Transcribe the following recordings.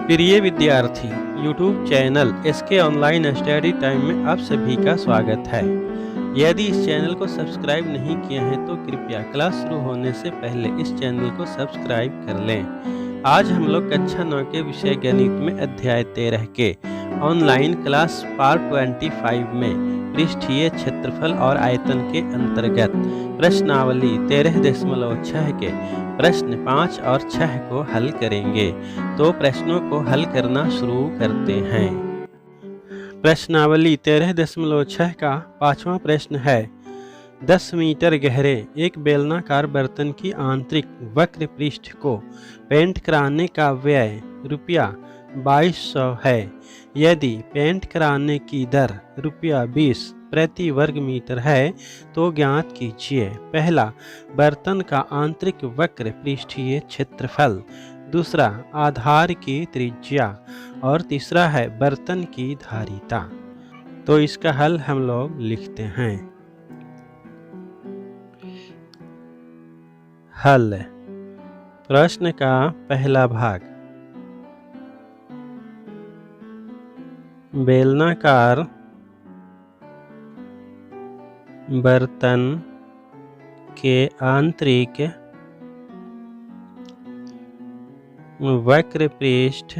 प्रिय विद्यार्थी, YouTube channel SK online study time में आप सभी का स्वागत है। यदि इस चैनल को सब्सक्राइब नहीं किए हैं तो कृपया क्लास शुरू होने से पहले इस चैनल को सब्सक्राइब कर लें। आज हम लोग कक्षा 9 के विषय गणित में अध्याय 13 के ऑनलाइन क्लास पार्ट 25 में पृष्ठीय क्षेत्रफल और आयतन के अंतर्गत प्रश्नावली 13.6 के प्रश्न 5 और 6 को हल करेंगे। तो प्रश्नों को हल करना शुरू करते हैं। प्रश्नावली 13.6 का 5वां प्रश्न है, 10 मीटर गहरे एक बेलनाकार बर्तन की आंतरिक वक्र पृष्ठ को पेंट कराने का व्यय रुपया 2200 है। यदि पेंट कराने की दर रुपया 20 प्रति वर्ग मीटर है तो ज्ञात कीजिए। पहला, बर्तन का आंतरिक वक्र पृष्ठीय क्षेत्रफल। दूसरा, आधार की त्रिज्या। और तीसरा है बर्तन की धारिता। तो इसका हल हम लोग लिखते हैं। हल। प्रश्न का पहला भाग, बेलनाकार बर्तन के आंतरिक वक्र पृष्ठ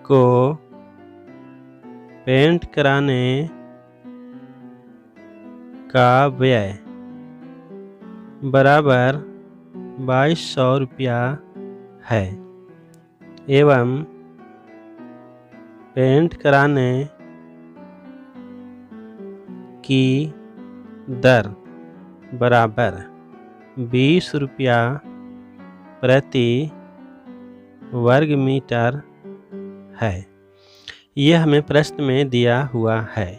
को पेंट कराने का व्यय बराबर 2200 रुपया है एवं पेंट कराने की दर बराबर 20 रुपया प्रति वर्ग मीटर है। यह हमें प्रश्न में दिया हुआ है।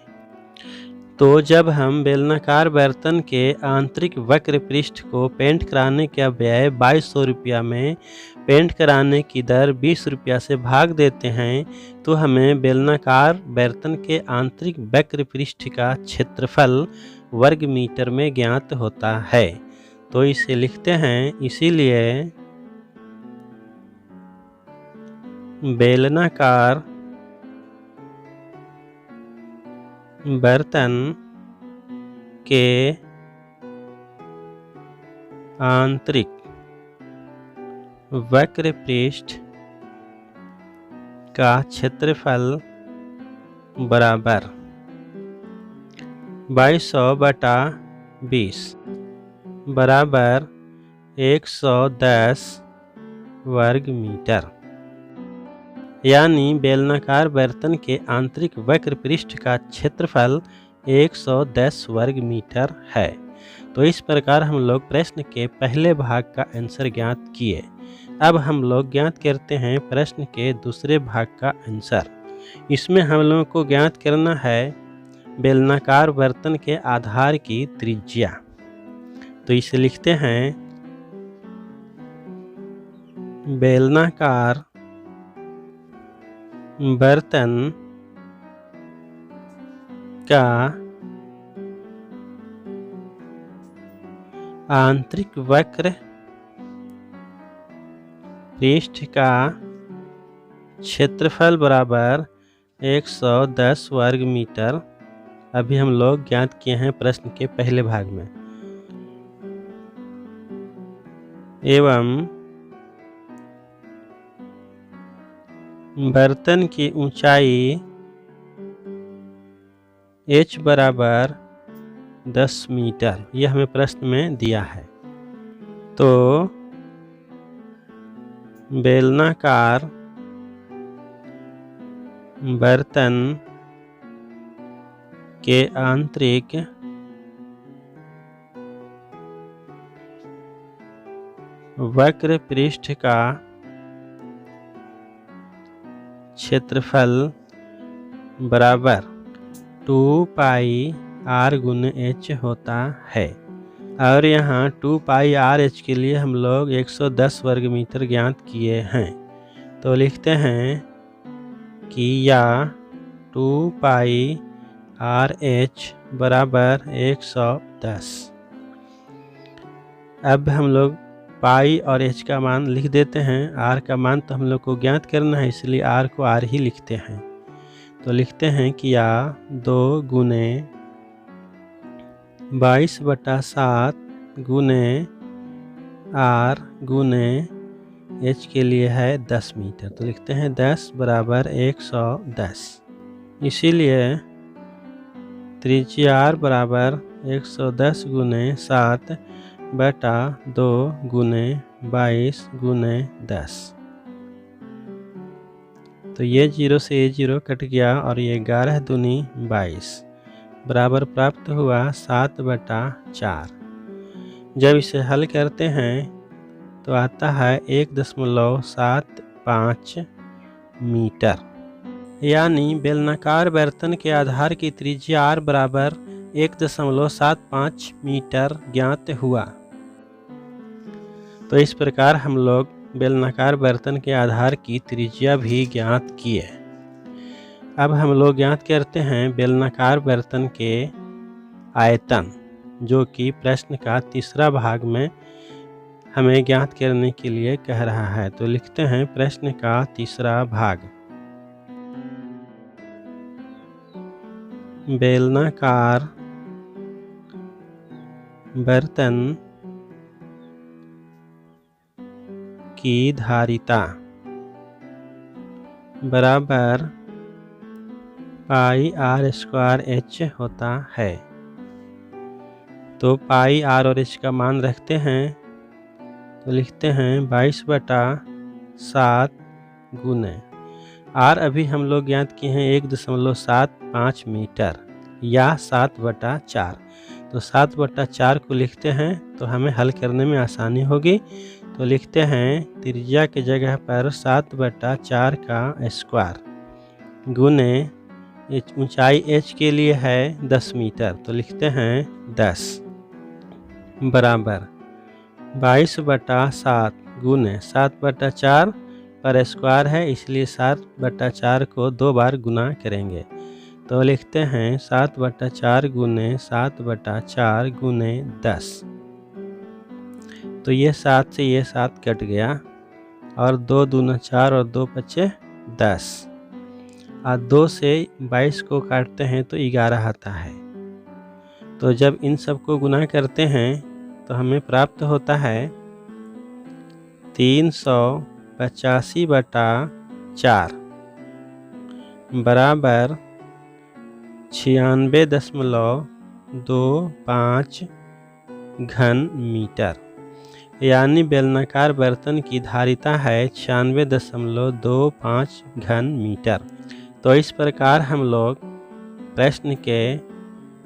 तो जब हम बेलनाकार बर्तन के आंतरिक वक्र पृष्ठ को पेंट कराने का व्यय 2200 रुपया में पेंट कराने की दर 20 रुपया से भाग देते हैं तो हमें बेलनाकार बर्तन के आंतरिक वक्र पृष्ठ का क्षेत्रफल वर्ग मीटर में ज्ञात होता है। तो इसे लिखते हैं, इसीलिए बेलनाकार बर्तन के आंतरिक वक्र पृष्ठ का क्षेत्रफल बराबर 2200 बटा 20 बराबर 110 वर्ग मीटर। यानी बेलनाकार बर्तन के आंतरिक वक्र पृष्ठ का क्षेत्रफल 110 वर्ग मीटर है। तो इस प्रकार हम लोग प्रश्न के पहले भाग का आंसर ज्ञात किए। अब हम लोग ज्ञात करते हैं प्रश्न के दूसरे भाग का आंसर। इसमें हम लोगों को ज्ञात करना है बेलनाकार बर्तन के आधार की त्रिज्या। तो इसे लिखते हैं, बेलनाकार बर्तन का आंतरिक वक्र पृष्ठ का क्षेत्रफल बराबर 110 वर्ग मीटर। अभी हम लोग ज्ञात किए हैं प्रश्न के पहले भाग में। एवं बर्तन की ऊंचाई h बराबर 10 मीटर, यह हमें प्रश्न में दिया है। तो बेलनाकार बर्तन के आंतरिक वक्र पृष्ठ का क्षेत्रफल बराबर 2 पाई r गुने h होता है। और यहाँ 2 पाई आर एच के लिए हम लोग 110 वर्ग मीटर ज्ञात किए हैं। तो लिखते हैं कि या 2 पाई आर एच बराबर 110। अब हम लोग पाई और एच का मान लिख देते हैं। आर का मान तो हम लोग को ज्ञात करना है, इसलिए आर को आर ही लिखते हैं। तो लिखते हैं कि 2 गुने 22/7 गुने आर गुने एच के लिए है 10 मीटर। तो लिखते हैं 10 बराबर 110। इसीलिए त्रिज्या आर बराबर 110 गुने 7/2 गुने 22 गुने 10। तो ये 0 से ये 0 कट गया और ये 11 दूनी 22 बराबर प्राप्त हुआ 7/4। जब इसे हल करते हैं तो आता है 1.75 मीटर। यानी बेलनाकार बर्तन के आधार की त्रिज्या r बराबर 1.75 मीटर ज्ञात हुआ। तो इस प्रकार हम लोग बेलनाकार बर्तन के आधार की त्रिज्या भी ज्ञात किए। अब हम लोग ज्ञात करते हैं बेलनाकार बर्तन के आयतन, जो कि प्रश्न का तीसरा भाग में हमें ज्ञात करने के लिए कह रहा है। तो लिखते हैं प्रश्न का तीसरा भाग। बेलनाकार बर्तन की धारिता बराबर पाई आर स्क्वायर एच होता है। तो पाई आर और एच का मान रखते हैं। तो लिखते हैं 22/7 गुने आर अभी हम लोग ज्ञात किए हैं 1.75 मीटर या 7/4। तो 7/4 को लिखते हैं तो हमें हल करने में आसानी होगी। तो लिखते हैं त्रिज्या के जगह पर 7/4 का स्क्वायर गुने ऊंचाई h के लिए है 10 मीटर। तो लिखते हैं 10 बराबर 22/7 गुने 7/4 पर स्क्वायर है, इसलिए 7/4 को 2 बार गुना करेंगे। तो लिखते हैं 7/4 गुने 7/4 गुने 10। तो ये 7 से ये 7 कट गया और 2 दूना 4 और 2 बचे 10 और 2 से 22 को काटते हैं तो 11 आता है। तो जब इन सब को गुना करते हैं तो हमें प्राप्त होता है 385/4 बराबर 96.25 घन मीटर। यानी बेलनाकार बर्तन की धारिता है 96.25 घन मीटर। तो इस प्रकार हम लोग प्रश्न के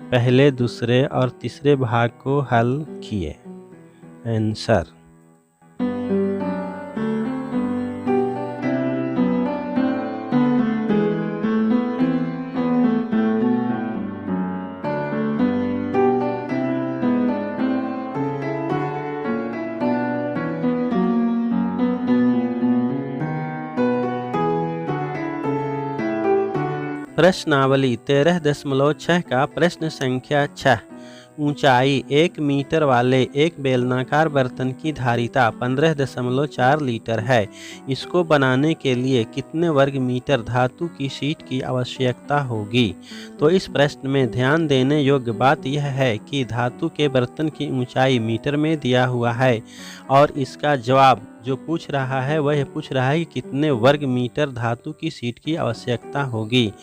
पहले, दूसरे और तीसरे भाग को हल किए। आंसर। प्रश्नावली 13.6 का प्रश्न संख्या 6। ऊंचाई 1 मीटर वाले एक बेलनाकार बर्तन की धारिता 15.4 लीटर है। इसको बनाने के लिए कितने वर्ग मीटर धातु की शीट की आवश्यकता होगी? तो इस प्रश्न में ध्यान देने योग्य बात यह है कि धातु के बर्तन की ऊंचाई मीटर में दिया हुआ है और इसका जवाब जो पूछ रहा है वह पूछ रहा है कि कितने वर्ग मीटर धातु की शीट की आवश्यकता होगी।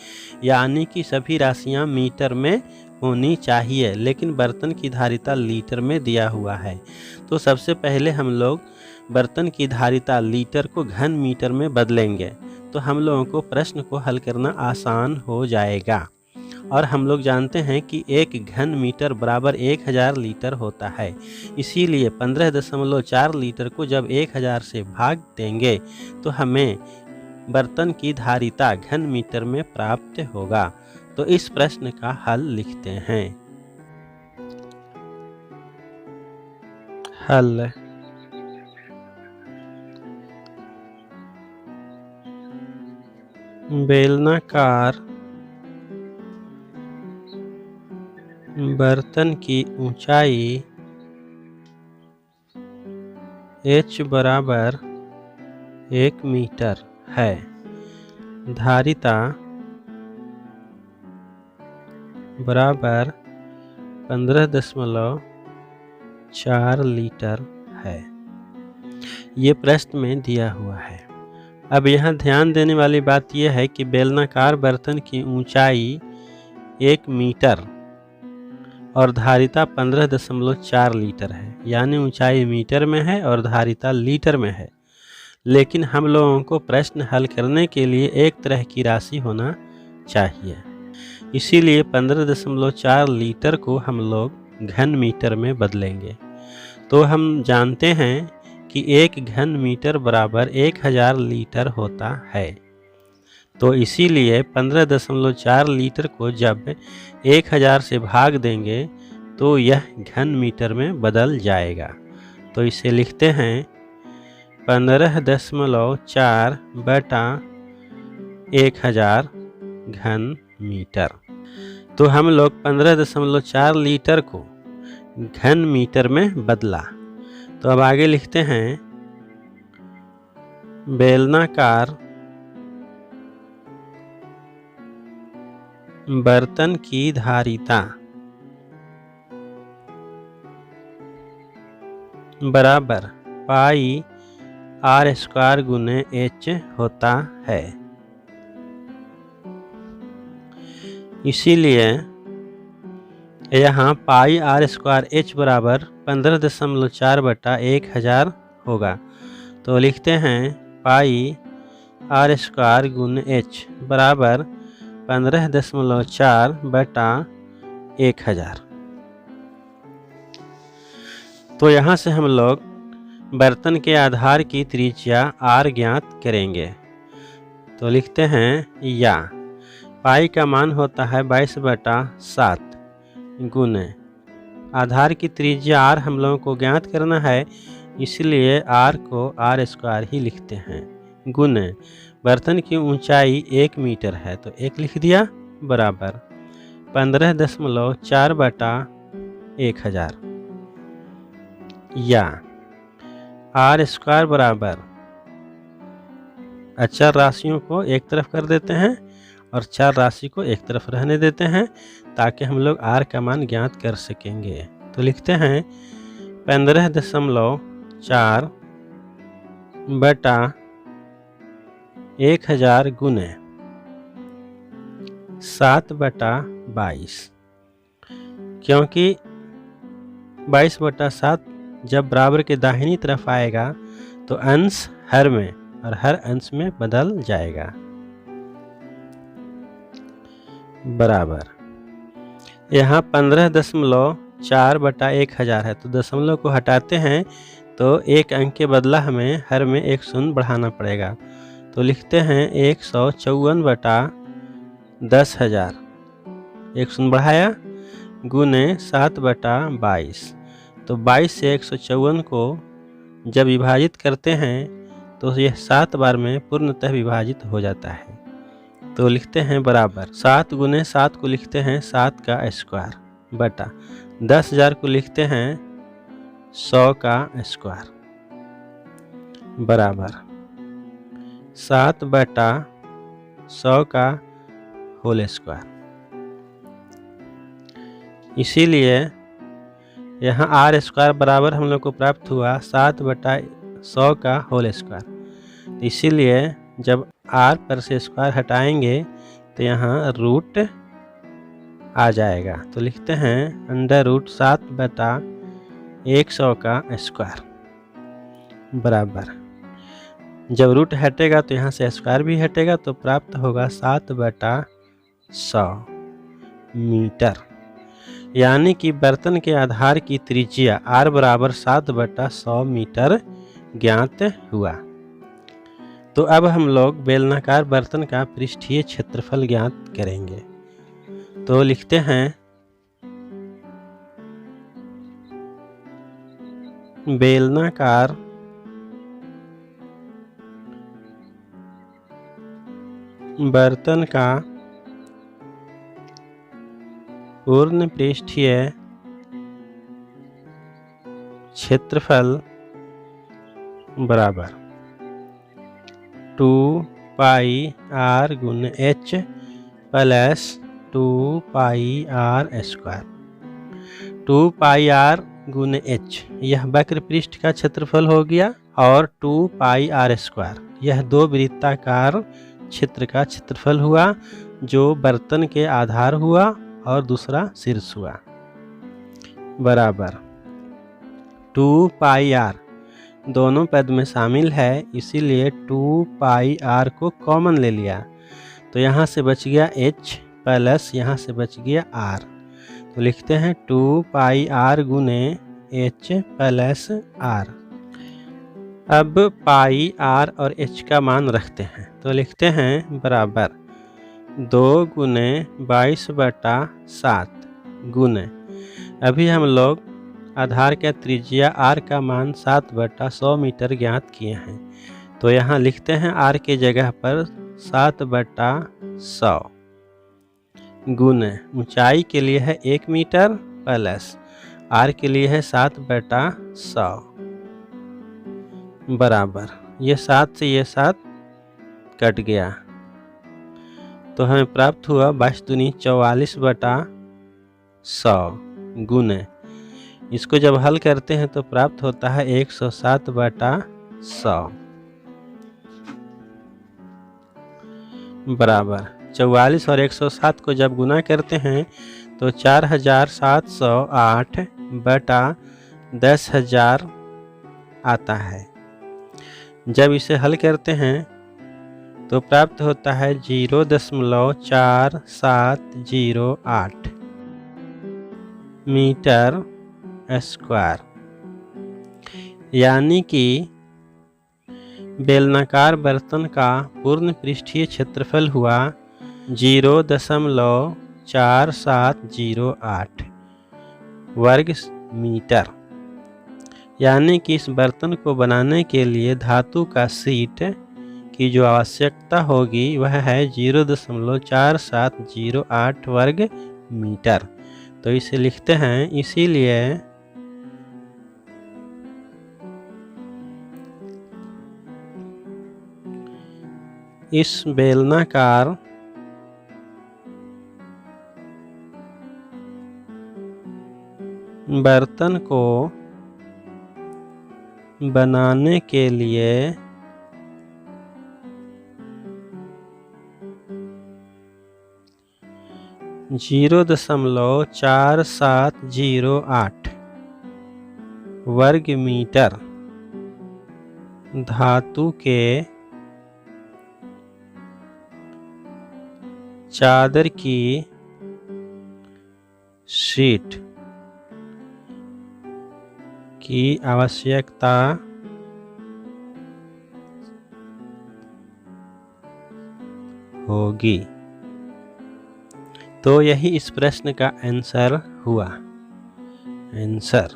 यानी कि सभी राशियां मीटर में होनी चाहिए, लेकिन बर्तन की धारिता लीटर में दिया हुआ है। तो सबसे पहले हम लोग बर्तन की धारिता लीटर को घन मीटर में बदलेंगे तो हम लोगों को प्रश्न को हल करना आसान हो जाएगा। और हम लोग जानते हैं कि 1 घन मीटर बराबर 1000 लीटर होता है। इसीलिए 15.4 लीटर को जब 1000 से भाग देंगे तो हमें बर्तन की धारिता घन मीटर में प्राप्त होगा। तो इस प्रश्न का हल लिखते हैं। हल। बेलनाकार बर्तन की ऊंचाई h बराबर 1 मीटर है। धारिता बराबर 15.4 लीटर है। ये प्रश्न में दिया हुआ है। अब यहाँ ध्यान देने वाली बात यह है कि बेलनाकार बर्तन की ऊंचाई 1 मीटर और धारिता 15.4 लीटर है, यानी ऊंचाई मीटर में है और धारिता लीटर में है। लेकिन हम लोगों को प्रश्न हल करने के लिए एक तरह की राशि होना चाहिए, इसीलिए 15.4 लीटर को हम लोग घन मीटर में बदलेंगे। तो हम जानते हैं कि 1 घन मीटर बराबर 1000 लीटर होता है। तो इसीलिए 15.4 लीटर को जब 1000 से भाग देंगे तो यह घन मीटर में बदल जाएगा। तो इसे लिखते हैं 15.4 बटा 1000 घन मीटर। तो हम लोग 15.4 लीटर को घन मीटर में बदला। तो अब आगे लिखते हैं बेलनाकार बर्तन की धारिता बराबर पाई r² गुने h होता है। इसीलिए यहाँ पाई r² h बराबर 15.4 बटा 1000 होगा। तो लिखते हैं पाई r² गुने h बराबर 15.4 बटा 1000। तो यहाँ से हम लोग बर्तन के आधार की त्रिज्या r ज्ञात करेंगे। तो लिखते हैं या पाई का मान होता है 22/7 गुने आधार की त्रिज्या r हम लोगों को ज्ञात करना है, इसलिए r को r² ही लिखते हैं, गुने बर्तन की ऊंचाई 1 मीटर है तो 1 लिख दिया, बराबर 15.4 बटा 1000 या r² बराबर अचर राशियों को एक तरफ कर देते हैं और चर राशि को एक तरफ रहने देते हैं ताकि हम लोग r का मान ज्ञात कर सकेंगे। तो लिखते हैं 15.4 बटा 1000 गुने 7/22, क्योंकि 22/7 जब बराबर के दाहिनी तरफ आएगा तो अंश हर में और हर अंश में बदल जाएगा, बराबर यहाँ 15.4 बटा 1000 है तो दशमलव को हटाते हैं तो एक अंक के बदला हमें हर में एक शून्य बढ़ाना पड़ेगा। तो लिखते हैं 154 बटा 10,000, एक शून्य बढ़ाया, गुने 7/22। तो 22 से 154 को जब विभाजित करते हैं तो यह 7 बार में पूर्णतः विभाजित हो जाता है। तो लिखते हैं बराबर 7 गुने 7 को लिखते हैं 7 का स्क्वायर बटा 10,000 को लिखते हैं 100 का स्क्वायर बराबर 7/100 का होल स्क्वायर। इसीलिए यहाँ r² बराबर हम लोग को प्राप्त हुआ 7/100 का होल स्क्वायर। इसीलिए जब r पर से स्क्वायर हटाएंगे तो यहाँ रूट आ जाएगा। तो लिखते हैं √7/100 का स्क्वायर बराबर, जब रूट हटेगा तो यहाँ से स्क्वायर भी हटेगा तो प्राप्त होगा 7/100 मीटर। यानी कि बर्तन के आधार की त्रिज्या r बराबर 7/100 मीटर ज्ञात हुआ। तो अब हम लोग बेलनाकार बर्तन का पृष्ठीय क्षेत्रफल ज्ञात करेंगे। तो लिखते हैं बेलनाकार बर्तन का पूर्ण पृष्ठीय क्षेत्रफल बराबर 2 पाई आर गुने H plus 2 pi R square. 2 pi R गुने एच यह वक्र पृष्ठ का क्षेत्रफल हो गया और 2 पाई आर स्क्वायर यह दो वृत्ताकार क्षेत्र का क्षेत्रफल हुआ, जो बर्तन के आधार हुआ और दूसरा शीर्ष हुआ, बराबर 2 पाई आर दोनों पद में शामिल है, इसीलिए 2 पाई आर को कॉमन ले लिया तो यहाँ से बच गया h प्लस यहाँ से बच गया r। तो लिखते हैं 2 पाई आर गुने h प्लस r। अब पाई आर और h का मान रखते हैं तो लिखते हैं बराबर 2 गुने 22/7 गुने, अभी हम लोग आधार का त्रिज्या r का मान 7/100 मीटर ज्ञात किए हैं, तो यहाँ लिखते हैं r के जगह पर 7/100 गुने ऊंचाई के लिए है 1 मीटर प्लस r के लिए है 7/100 बराबर, ये 7 से ये 7 कट गया तो हमें प्राप्त हुआ 22 दूनी 44/100 गुने, इसको जब हल करते हैं तो प्राप्त होता है 107/100 बराबर 44 और 107 को जब गुना करते हैं तो 4708/10,000 आता है। जब इसे हल करते हैं तो प्राप्त होता है 0.4708 मीटर स्क्वायर, यानी कि बेलनाकार बर्तन का पूर्ण पृष्ठीय क्षेत्रफल हुआ 0.4708 वर्ग मीटर, यानी कि इस बर्तन को बनाने के लिए धातु का शीट की जो आवश्यकता होगी वह है 0.4708 वर्ग मीटर। तो इसे लिखते हैं, इसीलिए इस बेलनाकार बर्तन को बनाने के लिए 0.4708 वर्ग मीटर धातु के चादर की शीट की आवश्यकता होगी। तो यही इस प्रश्न का आंसर हुआ। आंसर